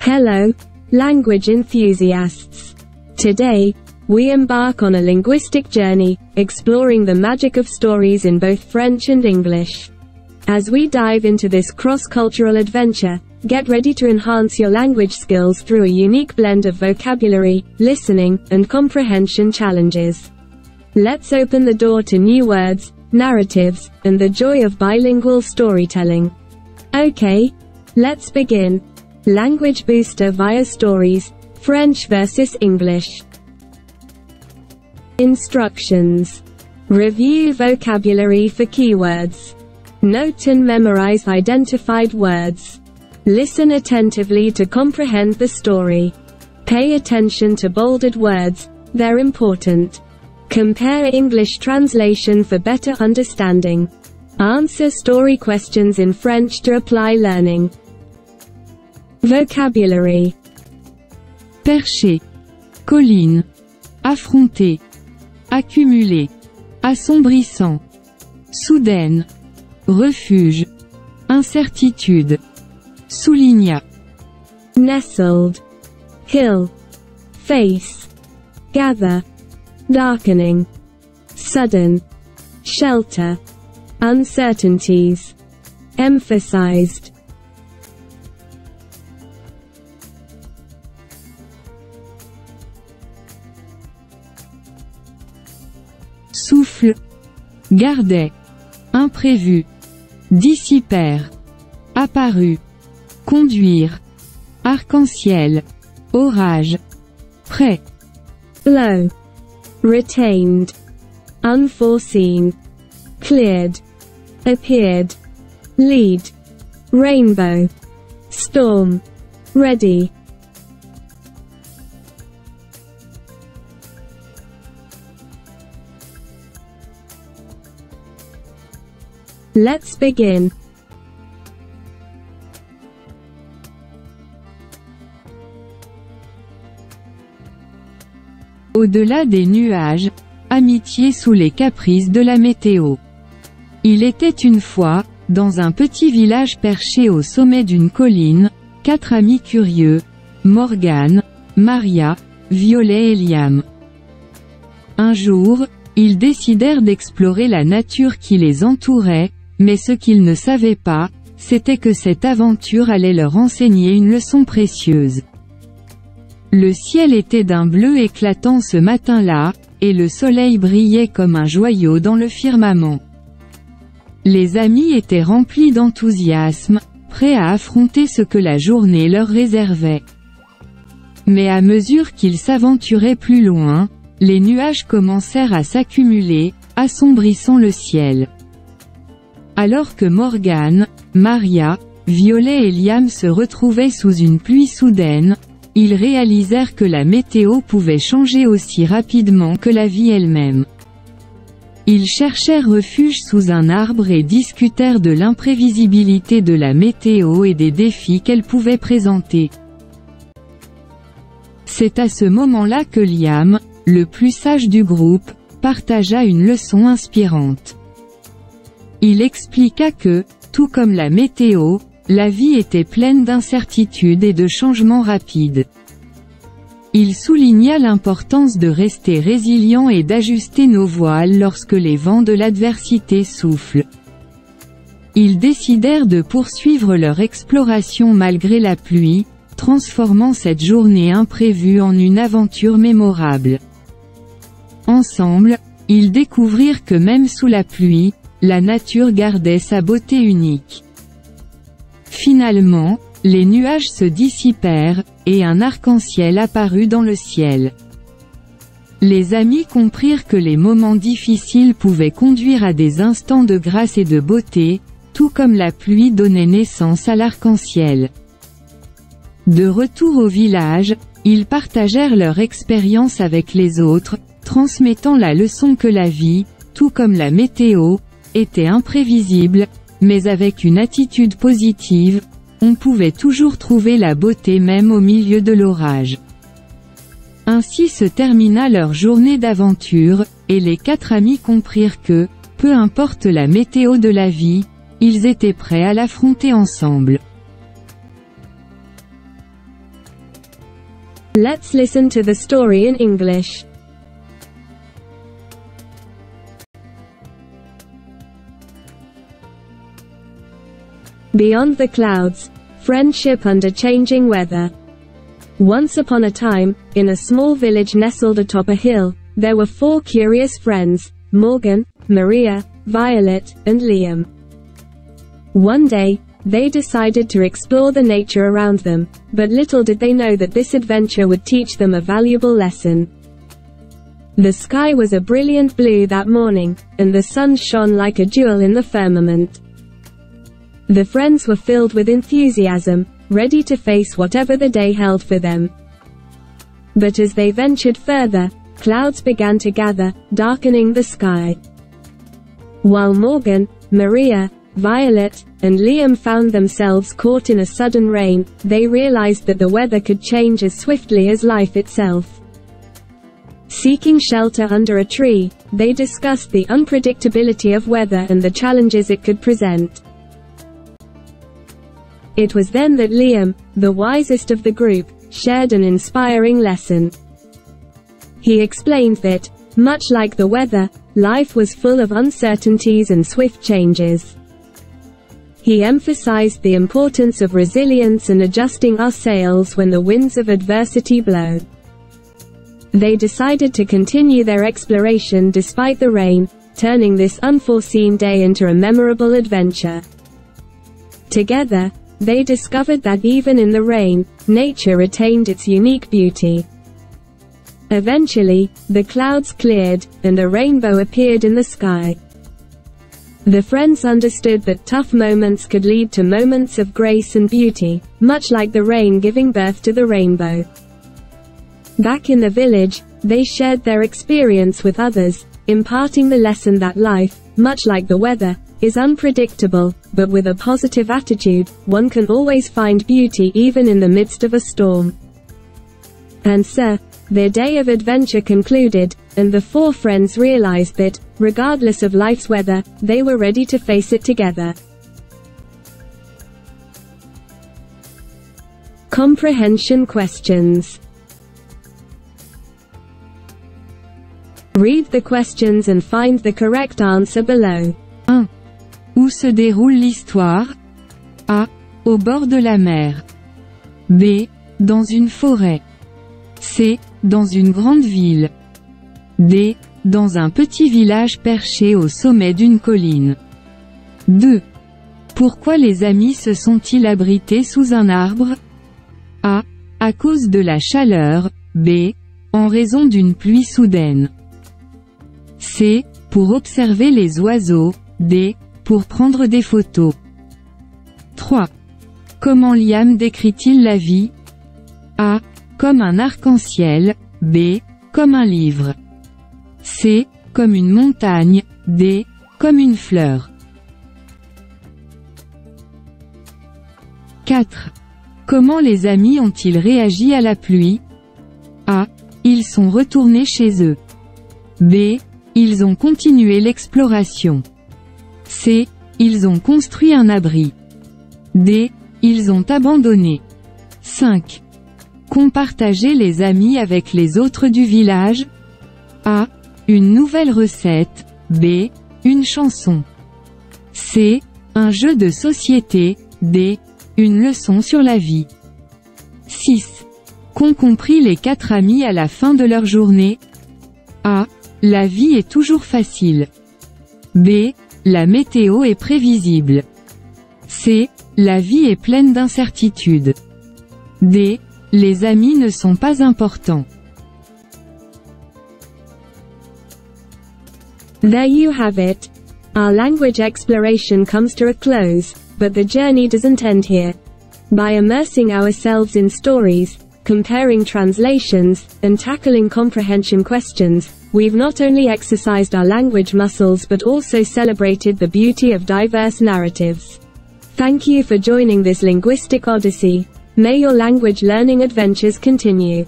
Hello, language enthusiasts. Today, we embark on a linguistic journey, exploring the magic of stories in both French and English. As we dive into this cross-cultural adventure, get ready to enhance your language skills through a unique blend of vocabulary, listening, and comprehension challenges. Let's open the door to new words, narratives, and the joy of bilingual storytelling. Okay, let's begin. Language booster via stories, French versus English. Instructions. Review vocabulary for keywords. Note and memorize identified words. Listen attentively to comprehend the story. Pay attention to bolded words, they're important. Compare English translation for better understanding. Answer story questions in French to apply learning. Vocabulary. Percher, colline, affronter, accumuler, assombrissant, soudaine, refuge, incertitude, souligna, Nestled. Hill. Face. Gather. Darkening. Sudden. Shelter. Uncertainties. Emphasized. souffle, gardait, imprévu, dissipère, apparu, conduire, arc-en-ciel, orage, prêt, Low. Retained. Unforeseen. Cleared. Appeared. Lead. Rainbow. Storm. Ready. Let's begin. Au-delà des nuages, amitié sous les caprices de la météo. Il était une fois, dans un petit village perché au sommet d'une colline, 4 amis curieux, Morgane, Maria, Violet et Liam. Un jour, ils décidèrent d'explorer la nature qui les entourait, mais ce qu'ils ne savaient pas, c'était que cette aventure allait leur enseigner une leçon précieuse. Le ciel était d'un bleu éclatant ce matin-là, et le soleil brillait comme un joyau dans le firmament. Les amis étaient remplis d'enthousiasme, prêts à affronter ce que la journée leur réservait. Mais à mesure qu'ils s'aventuraient plus loin, les nuages commencèrent à s'accumuler, assombrissant le ciel. Alors que Morgane, Maria, Violet et Liam se retrouvaient sous une pluie soudaine, ils réalisèrent que la météo pouvait changer aussi rapidement que la vie elle-même. Ils cherchèrent refuge sous un arbre et discutèrent de l'imprévisibilité de la météo et des défis qu'elle pouvait présenter. C'est à ce moment-là que Liam, le plus sage du groupe, partagea une leçon inspirante. Il expliqua que, tout comme la météo, la vie était pleine d'incertitudes et de changements rapides. Il souligna l'importance de rester résilient et d'ajuster nos voiles lorsque les vents de l'adversité soufflent. Ils décidèrent de poursuivre leur exploration malgré la pluie, transformant cette journée imprévue en une aventure mémorable. Ensemble, ils découvrirent que même sous la pluie, la nature gardait sa beauté unique. Finalement, les nuages se dissipèrent, et un arc-en-ciel apparut dans le ciel. Les amis comprirent que les moments difficiles pouvaient conduire à des instants de grâce et de beauté, tout comme la pluie donnait naissance à l'arc-en-ciel. De retour au village, ils partagèrent leur expérience avec les autres, transmettant la leçon que la vie, tout comme la météo, était imprévisible, mais avec une attitude positive, on pouvait toujours trouver la beauté même au milieu de l'orage. Ainsi se termina leur journée d'aventure, et les 4 amis comprirent que, peu importe la météo de la vie, ils étaient prêts à l'affronter ensemble. Let's listen to the story in English. Beyond the clouds, friendship under changing weather. Once upon a time, in a small village nestled atop a hill, there were 4 curious friends, Morgan, Maria, Violet, and Liam. One day, they decided to explore the nature around them, but little did they know that this adventure would teach them a valuable lesson. The sky was a brilliant blue that morning, and the sun shone like a jewel in the firmament. The friends were filled with enthusiasm, ready to face whatever the day held for them. But as they ventured further, clouds began to gather, darkening the sky. While Morgan, Maria, Violet, and Liam found themselves caught in a sudden rain, they realized that the weather could change as swiftly as life itself. Seeking shelter under a tree, they discussed the unpredictability of weather and the challenges it could present. It was then that Liam, the wisest of the group, shared an inspiring lesson. He explained that, much like the weather, life was full of uncertainties and swift changes. He emphasized the importance of resilience and adjusting our sails when the winds of adversity blow. They decided to continue their exploration despite the rain, turning this unforeseen day into a memorable adventure. Together, they discovered that even in the rain, nature retained its unique beauty. Eventually, the clouds cleared, and a rainbow appeared in the sky. The friends understood that tough moments could lead to moments of grace and beauty, much like the rain giving birth to the rainbow. Back in the village, they shared their experience with others, imparting the lesson that life, much like the weather, is unpredictable, but with a positive attitude, one can always find beauty even in the midst of a storm. And so, their day of adventure concluded, and the 4 friends realized that, regardless of life's weather, they were ready to face it together. Comprehension questions. Read the questions and find the correct answer below. 1. Où se déroule l'histoire? A. Au bord de la mer. B. Dans une forêt. C. Dans une grande ville. D. Dans un petit village perché au sommet d'une colline. 2. Pourquoi les amis se sont-ils abrités sous un arbre? A. À cause de la chaleur. B. En raison d'une pluie soudaine. C. Pour observer les oiseaux. D. Pour prendre des photos. 3. Comment Liam décrit-il la vie? A. Comme un arc-en-ciel. B. Comme un livre. C. Comme une montagne. D. Comme une fleur. 4. Comment les amis ont-ils réagi à la pluie? A. Ils sont retournés chez eux. B. Ils ont continué l'exploration. C. Ils ont construit un abri. D. Ils ont abandonné. 5. Qu'ont partagé les amis avec les autres du village? A. Une nouvelle recette. B. Une chanson. C. Un jeu de société. D. Une leçon sur la vie. 6. Qu'ont compris les 4 amis à la fin de leur journée? A. La vie est toujours facile. B. La météo est prévisible. C. La vie est pleine d'incertitudes. D. Les amis ne sont pas importants. There you have it. Our language exploration comes to a close, but the journey doesn't end here. By immersing ourselves in stories, comparing translations, and tackling comprehension questions, we've not only exercised our language muscles but also celebrated the beauty of diverse narratives. Thank you for joining this linguistic odyssey. May your language learning adventures continue.